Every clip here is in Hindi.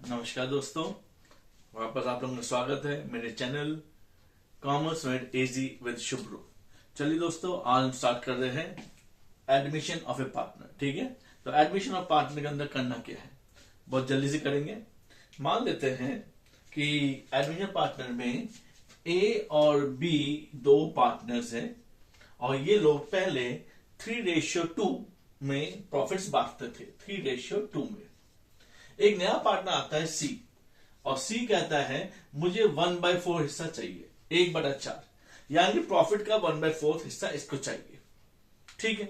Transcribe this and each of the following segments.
नमस्कार दोस्तों, वापस आप लोगों का स्वागत है मेरे channel commerce made easy with Shubhru. चलिए दोस्तों, आज हम स्टार्ट कर रहे हैं एडमिशन ऑफ ए पार्टनर। ठीक है, तो एडमिशन ऑफ पार्टनर के अंदर करना क्या है, बहुत जल्दी से करेंगे। मान लेते हैं कि एडमिशन पार्टनर में ए और बी दो पार्टनर्स हैं और ये लोग पहले 3:2 में प्रॉफिट्स बांटते थे। 3:2 में एक नया पार्टनर आता है सी, और सी कहता है मुझे 1/4 हिस्सा चाहिए, 1/4, यानी प्रॉफिट का 1/4 हिस्सा इसको चाहिए। ठीक है,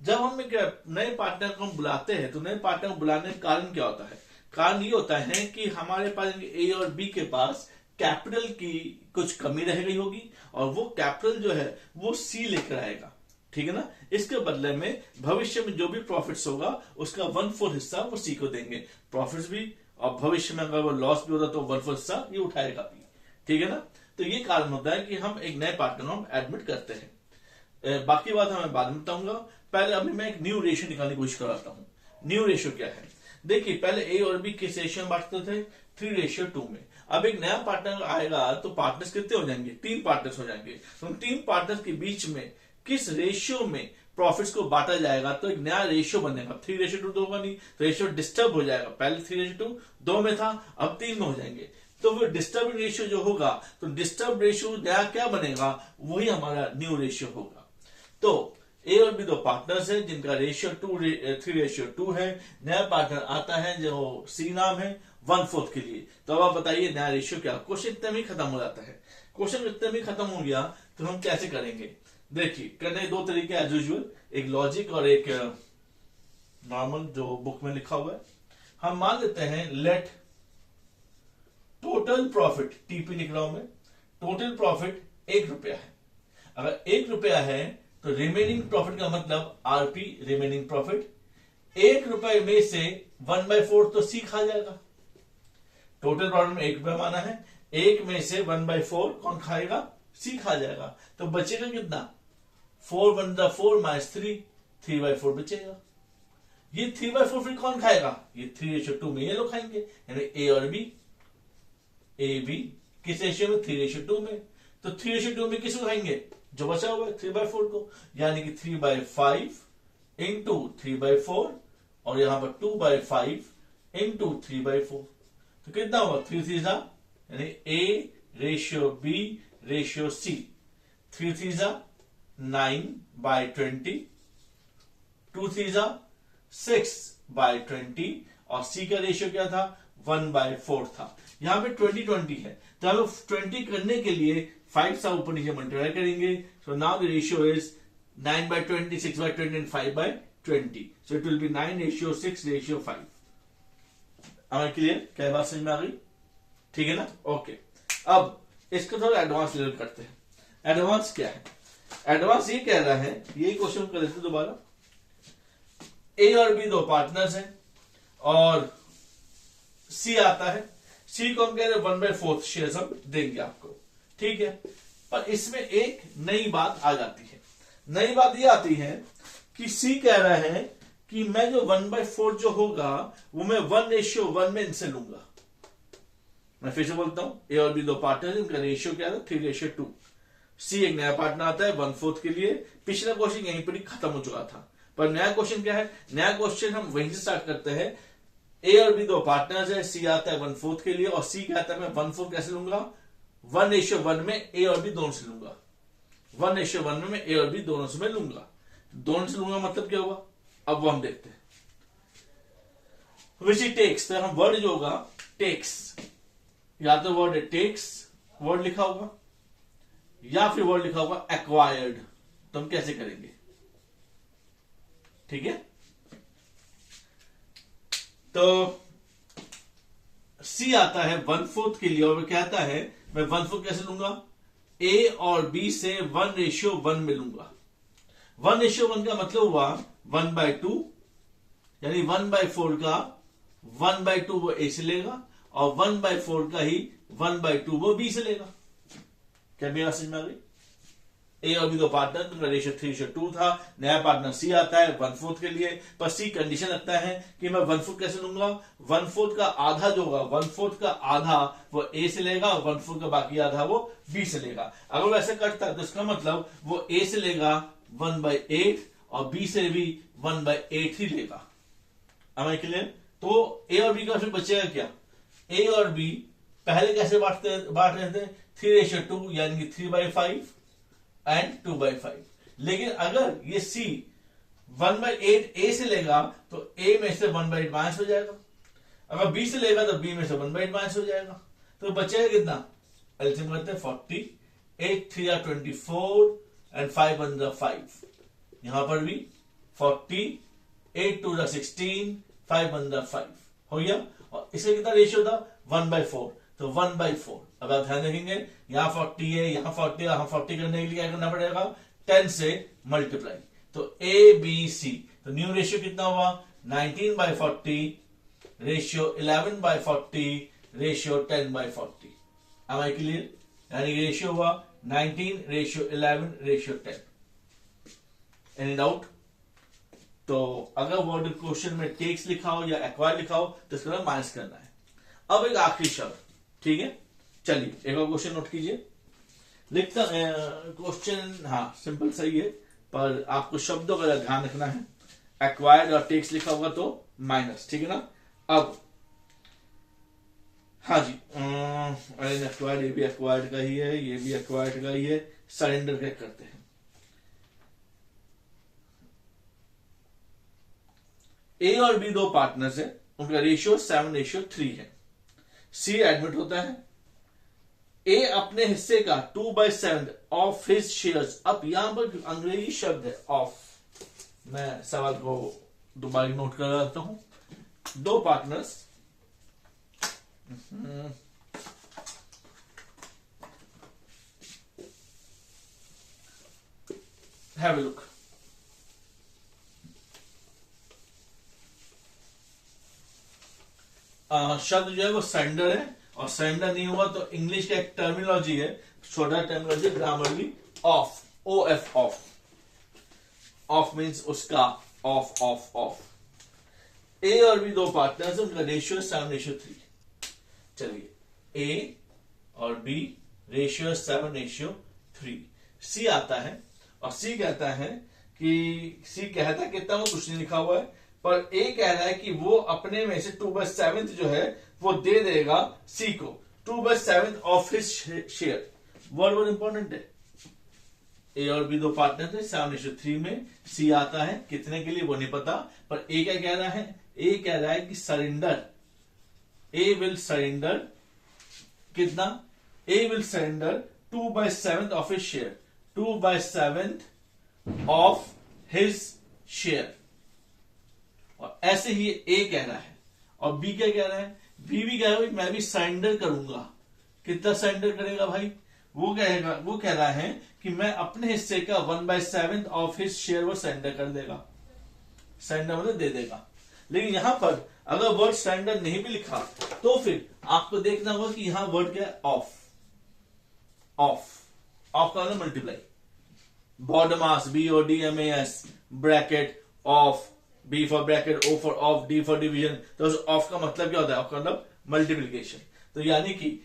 जब हम एक नए पार्टनर को हम बुलाते हैं तो नए पार्टनर को बुलाने का कारण क्या होता है? कारण ये होता है कि हमारे पास ए और बी के पास कैपिटल की कुछ कमी रह गई होगी और वो कैपिटल जो है वो सी लेकर आएगा। ठीक है ना, इसके बदले में भविष्य में जो भी प्रॉफिट्स होगा उसका 1/4 हिस्सा वो सी को देंगे, प्रॉफिट्स भी, और भविष्य में अगर वो लॉस भी होता तो 1/4 हिस्सा ये उठाएगा भी। ठीक है ना, तो ये कारण होता है कि हम एक नए पार्टनर को हम एडमिट करते हैं। बाकी बात हमें बाद में बताऊंगा। पहले अभी मैं एक न्यू रेशियो निकालने की कोशिश कराता हूँ। न्यू रेशियो क्या है? देखिए, पहले ए और बी किस रेशियो में बांटते थे? 3:2 में। अब एक नया पार्टनर आएगा तो पार्टनर्स कितने हो जाएंगे? 3 पार्टनर्स हो जाएंगे। तो 3 पार्टनर्स के बीच में किस रेशियो में प्रॉफिट्स को बांटा जाएगा? तो एक नया रेशियो बनेगा। 3:2 तो होगा नहीं, तो रेशियो डिस्टर्ब हो जाएगा। पहले 3:2 में था, अब 3 में हो जाएंगे। तो वो डिस्टर्ब रेशियो जो होगा, तो डिस्टर्ब रेशियो नया क्या बनेगा? वही हमारा न्यू रेशियो होगा। तो ए और बी दो पार्टनर्स हैं जिनका रेशियो 3:2 है। नया पार्टनर आता है जो सी नाम है 1/4 के लिए। तो अब आप बताइए नया रेशियो क्या? क्वेश्चन इतने में खत्म हो जाता है। क्वेश्चन इतने में खत्म हो गया तो हम कैसे करेंगे? देखिए, करने दो तरीके एज यूजुअल, एक लॉजिक और एक नॉर्मल जो बुक में लिखा हुआ है। हम मान लेते हैं लेट टोटल प्रॉफिट, टीपी लिख रहा हूं मैं, टोटल प्रॉफिट 1 रुपया है। अगर 1 रुपया है तो रिमेनिंग प्रॉफिट का मतलब आरपी, रिमेनिंग प्रॉफिट। 1 रुपए में से 1/4 तो सी खा जाएगा। टोटल प्रॉफिट में 1 रुपया माना है, 1 में से 1/4 कौन खाएगा? सी खा जाएगा। तो बचेगा कितना? 4 माइनस 3/4 बचेगा। ये 3/4 फिर कौन खाएगा? ये 3:2 में ये लोग खाएंगे, यानी ए और बी। ए बी किस रेशियो में? 3:2 में। तो 3:2 में किसको खाएंगे? जो बचा हुआ है 3/4 को, यानी कि 3/5 इंटू 3/4, और यहां पर 2/5 इंटू 3/4। तो कितना हुआ? 3 यानी A ratio B ratio C. 3 9/20, 2 6/20, और सी का रेशियो क्या था? 1/4 था। यहां पे 20 है, तो हम 20 करने के लिए 5 से ऊपर नीचे मल्टीप्लाई करेंगे। So now the ratio is 9/20, 6/20 and 5/20। So it will be 9:6:5। Clear? क्या बात समझ में आ गई? ठीक है ना? ओके, अब इसको थोड़ा एडवांस लेवल करते हैं। एडवांस क्या है? एडवांस ये कह रहा है, यही क्वेश्चन कर लेते दोबारा। ए और बी दो पार्टनर्स हैं और सी आता है। सी को हम कह रहे हैं 1/4 शेयर हम देंगे आपको। ठीक है, पर इसमें एक नई बात आ जाती है। नई बात ये आती है कि सी कह रहा है कि मैं जो 1/4 जो होगा वो मैं 1:1 में इनसे लूंगा। मैं फिर से बोलता हूं, ए और बी दो पार्टनर, इनका रेशियो क्या था? 3:2। सी एक नया पार्टनर आता है 1/4 के लिए। पिछला क्वेश्चन यहीं पर ही खत्म हो चुका था, पर नया क्वेश्चन क्या है? नया क्वेश्चन हम वहीं से स्टार्ट करते हैं। ए और बी दो पार्टनर्स है, सी आता है 1/4 के लिए, और सी कहता है मैं 1/4 कैसे लूंगा? 1:1 में ए और बी दोनों से लूंगा। 1:1 में मैं ए और बी दोनों से मैं लूंगा। दोनों से लूंगा मतलब क्या हुआ? अब वो हम देखते हैं। विच इट टेक्स, तो हम वर्ड जो होगा टेक्स, या तो वर्ड टेक्स वर्ड लिखा होगा या फिर वर्ड लिखा होगा एक्वायर्ड। तो हम कैसे करेंगे? ठीक है, तो सी आता है 1/4 के लिए और वो कहता है मैं 1/4 कैसे लूंगा? ए और बी से 1:1 में लूंगा। 1:1 का मतलब हुआ 1/2, यानी 1/4 का 1/2 वो ए से लेगा और 1/4 का ही 1/2 वो बी से लेगा। क्या मेरा समझ में आ गई? ए और बी दो पार्टनर, उनका रेशियो 3:2 था। नया पार्टनर सी आता है 1/4 के लिए, पर सी कंडीशन रखता है कि मैं 1/4 कैसे लूंगा, 1/4 का आधा जो होगा, 1/4 का आधा वो ए से लेगा और 1/4 का बाकी आधा वो बी से लेगा। अगर वो ऐसे करता है तो इसका मतलब वो ए से लेगा 1/8 और बी से भी 1/8 ही लेगा। am I clear? तो ए और बी का फिर बचेगा क्या, ए और बी पहले कैसे बांट रहे थे 3:2 यानी कि 3/5 एंड 2/5। लेकिन अगर ये सी 1/8 ए से लेगा तो ए में से 1/8 माइनस हो जाएगा, अगर बी से लेगा तो बी में से 1/8 माइनस हो जाएगा, तो बचेगा कितना, एलसीएम करते हैं 40, 8 3 are 24 एंड 5 1 are 5। यहां पर भी 40, 8 2 are 16, 5 1 are 5 हो गया। और इसका कितना रेशियो था 1/4, तो 1/4। अब आप ध्यान रखेंगे यहां 40 है, यहां 40 है, यहां 40 करने के लिए क्या करना पड़ेगा 10 से मल्टीप्लाई, तो ए बी सी, तो न्यू रेशियो कितना हुआ 19/40 ratio 11/40 ratio 10/40। am I clear? यानी रेशियो हुआ 19:11:10। Any doubt? तो अगर वर्ड क्वेश्चन में टेक्स लिखा हो या एक्वायर लिखा हो तो इसका माइनस करना है। अब एक आखिरी शब्द, ठीक है, चलिए एक और क्वेश्चन नोट कीजिए। लिखता क्वेश्चन हाँ सिंपल सही है, पर आपको शब्दों का ध्यान रखना है। एक्वायर्ड और टेक्स लिखा होगा तो माइनस, ठीक है ना। अब हाँ जी, एक्वायर्ड, ये भी एक्वायर्ड का ही है, ये भी एक्वायर्ड का ही है। सरेंडर क्या करते हैं, ए और बी दो पार्टनर्स है, उनका रेशियो 7:3 है। सी एडमिट होता है, ए अपने हिस्से का 2/7 ऑफ हिज शेयर्स। अब यहां पर अंग्रेजी शब्द है ऑफ, मैं सवाल को दोबारा नोट कर रहा हूं। दो पार्टनर्स हैव अ लुक, शब्द जो है वो सेंडर है, और सेंडर नहीं हुआ तो इंग्लिश का एक टर्मिनोलॉजी है, छोटा terminology grammarly of, O F of. Of means उसका, ऑफ ऑफ ऑफ। ए और बी दो पार्टनर्स, उनका रेशियो 7:3। चलिए ए और बी रेशियो 7:3। सी आता है और सी कहता है कि सी कहता है कितना, वो कुछ नहीं लिखा हुआ है, पर ए कह रहा है कि वो अपने में से 2/7 जो है वो दे देगा सी को, 2/7 ऑफ हिज शेयर। वर्ड बहुत इंपॉर्टेंट है। ए और बी दो पार्टनर थे, 7:3 में सी आता है, कितने के लिए वो नहीं पता, पर ए क्या कह रहा है, ए कह रहा है कि सरेंडर, ए विल सरेंडर कितना, A will surrender 2/7 of his share, 2/7 of his share. और ऐसे ही ए कह रहा है, और बी क्या कह रहा है, बी भी कह रहा है मैं भी सरेंडर करूंगा। कितना सरेंडर करेगा भाई, वो कह रहा है कि मैं अपने हिस्से का 1/7 ऑफ हिज शेयर वो सरेंडर कर देगा। सरेंडर मतलब दे देगा। लेकिन यहां पर अगर वर्ड सरेंडर नहीं भी लिखा तो फिर आपको देखना होगा कि यहां वर्ड क्या है, ऑफ। ऑफ ऑफ का मतलब multiply, BODMAS BODMAS bracket of, B for bracket, O for of, D for division. तो ऑफ का मतलब क्या होता है, ऑफ का मतलब मल्टीप्लीकेशन। तो यानी कि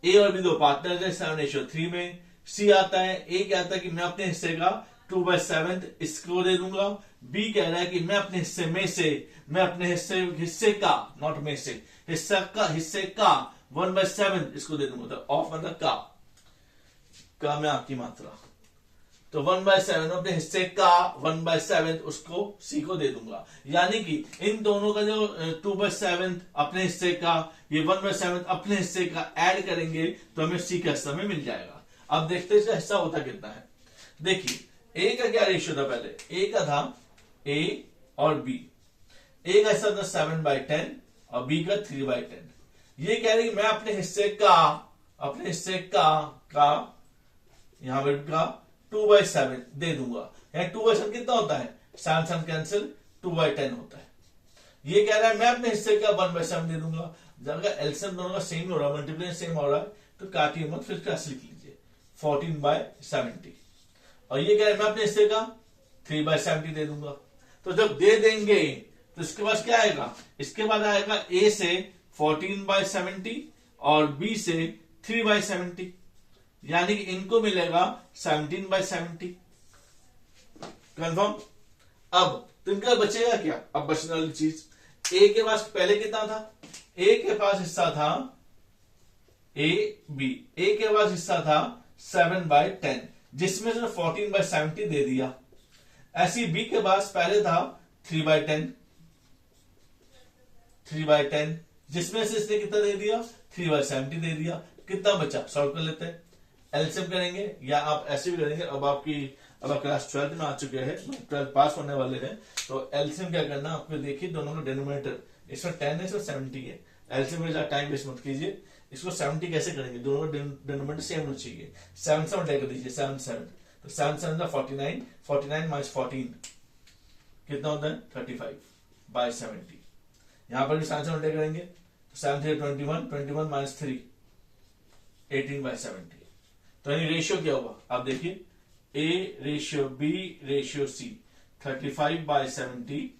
ए और बी दो पार्टनर है 7:3 में, सी आता है, ए कहता है कि मैं अपने हिस्से का 2/7 इसको दे दूंगा, बी कह रहा है कि मैं अपने हिस्से में से, मैं अपने हिस्से का, नॉट में से, हिस्से का 1/7 इसको दे दूंगा। तो ऑफ मतलब का में आपकी मात्रा, तो 1/7 अपने हिस्से का 1/7 उसको सी को दे दूंगा। यानी कि इन दोनों का जो 2/7 अपने हिस्से का, ये 1/7 अपने हिस्से का ऐड करेंगे तो हमें सी का हिस्सा में मिल जाएगा। अब देखते हैं इसका हिस्सा होता कितना है। देखिए ए का क्या रेशियो था, पहले ए का था ए और बी, ए का हिस्सा था 7/10 और बी का 3/10। ये कह रहे कि मैं अपने हिस्से का यहां पर का 2/7 दे दूंगा। 2/7 कितना होता है, 7 कैंसिल, 2/10 होता है। ये कह रहा है मैं अपने हिस्से का 1/7 दे दूंगा। जब एलसीएम दोनों का सेम हो रहा है, मल्टीप्लिकेशन सेम हो रहा है, तो काटिए मत, फिर कैसे लिख लीजिए 14/70। और ये क्या है, मैं अपने हिस्से का 3/70 दे दूंगा। तो जब दे देंगे तो इसके बाद क्या आएगा, इसके बाद आएगा ए से 14/70 और बी से 3/70, यानी कि इनको मिलेगा 17/70। कंफर्म। अब तो इनका बचेगा क्या, अब बचने वाली चीज, ए के पास पहले कितना था, ए के पास हिस्सा था ए के पास हिस्सा था 7/10, जिसमें से 14/70 दे दिया। ऐसी बी के पास पहले था 3/10, जिसमें से इसने कितना दे दिया, 3/70 दे दिया। कितना बचा, सॉल्व कर लेते हैं, एलसीएम करेंगे या आप ऐसे भी करेंगे। अब आप क्लास 12 में आ चुके हैं, 12 पास होने वाले हैं, तो एलसीएम क्या करना आपको, देखिए दोनों का डिनोमिनेटर, इसमें 10 है, इसमें 70 है। एलसीएम में टाइम वेस्ट मत कीजिए, इसको 70 कैसे करेंगे, दोनों का डिनोमिनेटर सेम होना चाहिए। 7 से मल्टीप्लाई कर दीजिए, 7 तो 7 49, 49 माइनस 14 कितना होता है 35/70। यहां पर भी 7 से मल्टीप्लाई करेंगे तो 7 3 21, 21 माइनस 3 18/70। तो यानी रेशियो क्या हुआ, आप देखिए A ratio B ratio C 35/70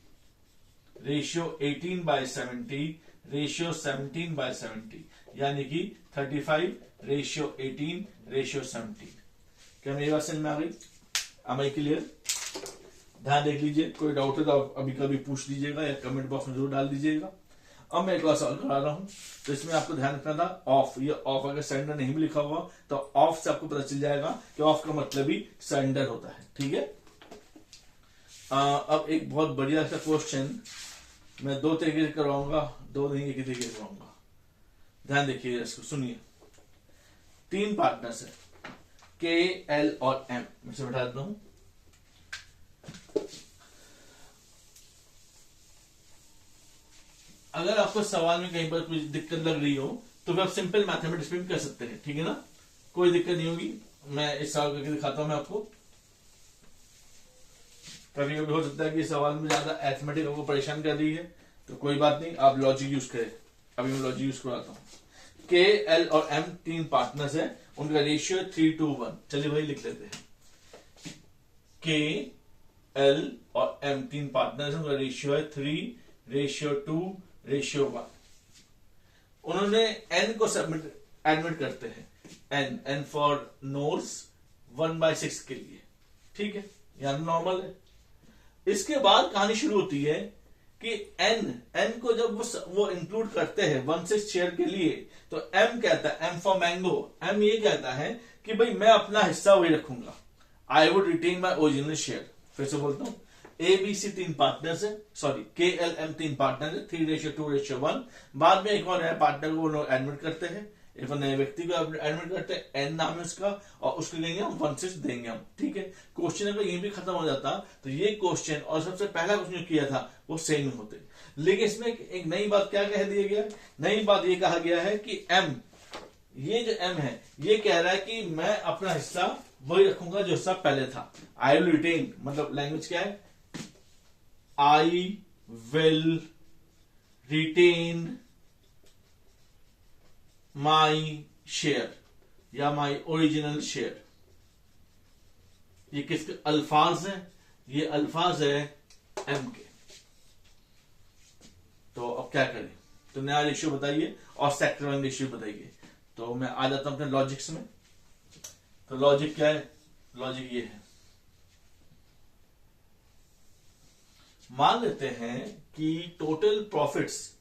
ratio 18/70 ratio 17/70, यानी कि 35 रेशियो 18 रेशियो 17। क्या मेरी बात समझ में आ गई, am I क्लियर। ध्यान देख लीजिए, कोई डाउट है तो आप अभी कभी पूछ लीजिएगा या कमेंट बॉक्स में जरूर डाल दीजिएगा। अब मैं एक और सवाल करा रहा हूं, तो इसमें आपको ध्यान रखना था ऑफ, ये ऑफ अगर सरेंडर नहीं भी लिखा हुआ तो ऑफ से आपको पता चल जाएगा कि ऑफ का मतलब ही सरेंडर होता है, ठीक है। अब एक बहुत बढ़िया सा क्वेश्चन मैं 2 तरीके से करवाऊंगा, 2 नहीं एक ही तरीके से करवाऊंगा। ध्यान देखिए इसको, सुनिए। 3 पार्टनर्स है के, एल और एम, मैं से बैठा देता हूं। अगर आपको सवाल में कहीं पर कुछ दिक्कत लग रही हो तो आप सिंपल मैथमेटिक्स में भी कर सकते हैं, ठीक है ना, कोई दिक्कत नहीं होगी। मैं इस सवाल करके दिखाता हूं मैं आपको। कभी कभी हो सकता है कि सवाल में ज्यादा अरिथमेटिक आपको परेशान कर रही है, तो कोई बात नहीं, आप लॉजिक यूज करें। अभी मैं लॉजिक यूज कराता हूं। के, एल और एम 3 पार्टनर्स है, उनका रेशियो 3:1। चलिए भाई लिख लेते हैं। के, एल और एम 3 पार्टनर्स, उनका रेशियो है 3:2:1। उन्होंने एन को एडमिट करते हैं, एन फॉर नोर्स 1/6 के लिए, ठीक है, यानी नॉर्मल है। इसके बाद कहानी शुरू होती है कि एन को जब वो इंक्लूड करते हैं 1/6 शेयर के लिए, तो एम कहता है, एम फॉर मैंगो, एम ये कहता है कि भाई मैं अपना हिस्सा वही रखूंगा, I would retain my original share. फिर से बोलता हूं, ए बी सी 3 पार्टनर्स है, sorry K L M 3 partner है, 3:2:1। बाद में एक और नया पार्टनर को वो एडमिट करते हैं, एक और नए व्यक्ति को एडमिट करते हैं, एन नाम है उसका, और उसको लेंगे हम 1/6 देंगे हम, ठीक है। क्वेश्चन अगर ये भी खत्म हो जाता तो ये क्वेश्चन और सबसे पहला क्वेश्चन जो किया था वो सेम होते। लेकिन इसमें एक नई बात क्या कह दिया गया, नई बात ये कहा गया है कि एम, ये जो एम है ये कह रहा है कि मैं अपना हिस्सा वही रखूंगा जो हिस्सा पहले था। आई विल रिटेन, मतलब लैंग्वेज क्या है, I will retain my share या माई ओरिजिनल शेयर। ये किसके अल्फाज है, ये अल्फाज है एम के। तो अब क्या करें, तो नया रेशियो बताइए और सेक्टर वन रेशियो बताइए। तो मैं आ जाता हूं अपने लॉजिक्स में। तो लॉजिक क्या है, लॉजिक ये है, मान लेते हैं कि टोटल प्रॉफिट्स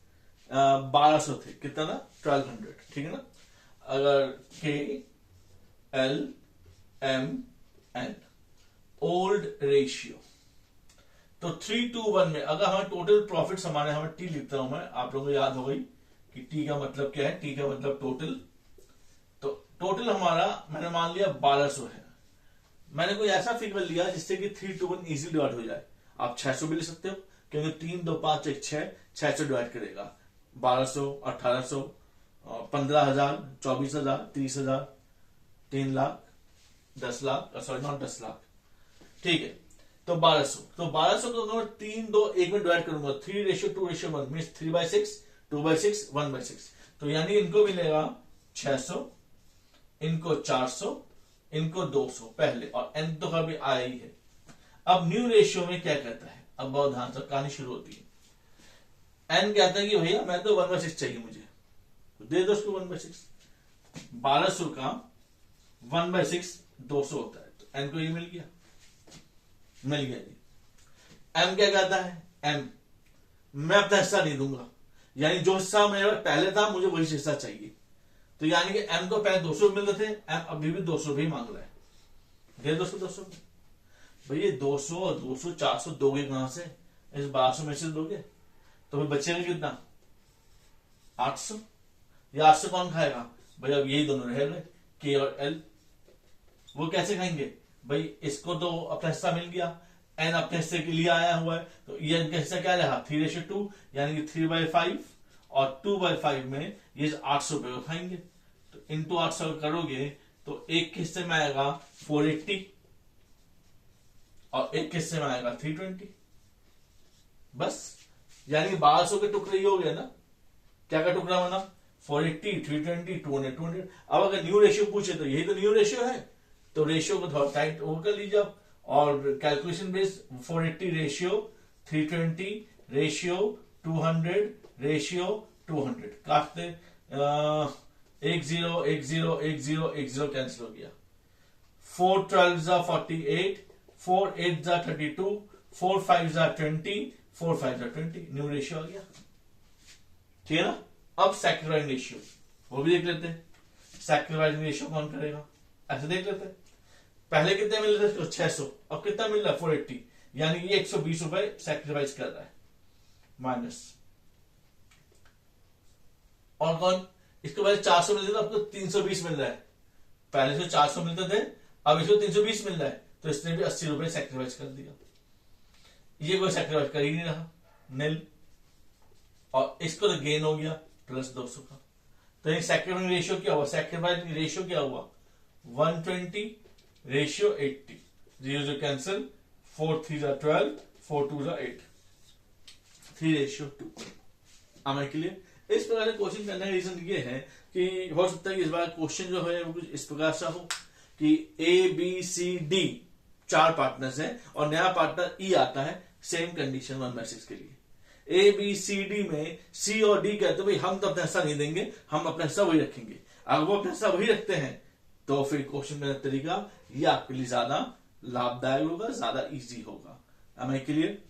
1200 थे, कितना ना 1200, ठीक है ना। अगर K L M N old ratio, तो 3:1 में अगर हमारे टोटल प्रॉफिट्स हमें टी लिखता हूं मैं, आप लोगों को याद हो गई कि टी का मतलब क्या है, टी का मतलब टोटल। तो टोटल हमारा मैंने मान लिया 1200 है। मैंने कोई ऐसा फिगर लिया जिससे कि 3:1 इजीली डिवाइड हो जाए। आप 600 भी ले सकते हो, क्योंकि 3 2 5 1 6, 600 डिवाइड करेगा, 1200 1800 15,000 24,000 30,000 3 लाख 10 लाख, सॉरी नॉट 10 लाख, ठीक है। तो 1200 को मैं 3 2 1 में डिवाइड करूंगा, 3:2:1 मीन 3/6 2/6 1/6। तो यानी इनको मिलेगा 600, इनको 400 इनको 200 पहले, और n तो कभी आया ही है। अब न्यू रेशियो में क्या कहता है, अब बहुत ध्यान से कहानी शुरू होती है। n कहता है कि भैया मैं तो 1/6 चाहिए मुझे, तो दे दो उसको 1/6। 1200 का 1/6 200 होता है, तो n को ये मिल गया जी। m क्या कहता है, m मैं अपना हिस्सा नहीं दूंगा, यानी जो हिस्सा मेरा पहले था मुझे वही हिस्सा चाहिए। तो यानी कि m को पहले 200 मिल रहे थे, m अभी भी 200 भी मांग रहा है, दे 200। भैया 200 और 200 400 दोगे कहां से, इस 1200 में से दोगे, तो फिर बचेगा कितना 800। या 800 कौन खाएगा भाई, अब यही दोनों रह गए k और l। वो कैसे खाएंगे भाई, इसको तो अपना हिस्सा मिल गया, n अपने हिस्से के लिए आया हुआ है, तो ये इनका हिस्सा क्या रहा 3:2, यानी कि 3/5, और 2/5 में ये 800 रुपए को खाएंगे। तो इंटू 800 करोगे तो एक हिस्से में आएगा 480 और एक हिस्से में आएगा 320, बस। यानी कि 1200 के टुकड़े ही हो गए ना, क्या का टुकड़ा बना 480, 320, 200, 200। अब अगर न्यू रेशियो पूछे तो यही तो न्यू रेशियो है, तो रेशियो को थोड़ा टाइट ओवर कर लीजिए आप, और calculation base 480 ratio 320 ratio 200 ratio 200 काटते 1 0 1 0 1 0 1 0 कैंसिल हो गया। 4 12 48, 4 8 32, 4 5 20, 4 5 20, न्यू रेशियो आ गया, ठीक है ना। अब सैक्रिफाइस रेशियो वो भी देख लेते हैं, सैक्रिफाइस रेशियो कौन करेगा, ऐसे देख लेते हैं। पहले कितने मिल रहे थे 600, अब कितना मिल रहा है 480, यानी कि 120 रुपए सैक्रिफाइस कर रहा है, माइनस। और कौन, इसके पहले 400 मिलते थे, अब तो 320 मिल रहा है, पहले से 400 मिलते थे अब इसको 320 मिल रहा है, तो इसने भी 80 रुपए सैक्रिफाइस कर दिया। ये कोई सैक्रिफाइस कर ही नहीं रहा, नील, और इसको तो गेन हो गया +200 का। तो ये सैक्रिफाइस रेशियो क्या हुआ, सैक्रिफाइस रेशियो क्या हुआ 120 रेशियो 80, 0 कैंसिल, 4 3 12, 4 2 8, 3:2। आने के लिए इस प्रकार से क्वेश्चन करने का रीजन ये है कि हो सकता है कि इस बार क्वेश्चन जो है वो कुछ इस प्रकार से हो कि ABCD 4 पार्टनर्स हैं और नया पार्टनर E आता है सेम कंडीशन 1/6 के लिए। ABCD में C और D कहते भाई हम तो अपना हिस्सा नहीं देंगे, हम अपना हिस्सा वही रखेंगे। अगर वो अपना हिस्सा वही रखते हैं तो फिर क्वेश्चन का तरीका ये आपके लिए ज्यादा लाभदायक होगा, ज्यादा इजी होगा। Am I clear?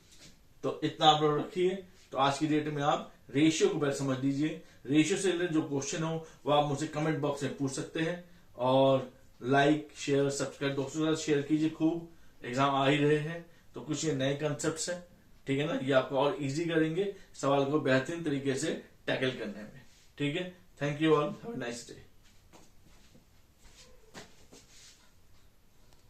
तो इतना आप लोग रखिए। तो आज की डेट में आप रेशियो को पहले समझ लीजिए, रेशियो से रिलेटेड जो क्वेश्चन हो वो आप मुझसे कमेंट बॉक्स में पूछ सकते हैं, और लाइक शेयर सब्सक्राइब दोस्तों के साथ शेयर कीजिए खूब। एग्जाम आ ही रहे हैं तो कुछ ये नए कंसेप्ट हैं, ठीक है ना, ये आपको और इजी करेंगे सवाल को बेहतरीन तरीके से टैकल करने में। ठीक है, thank you all, have a nice day.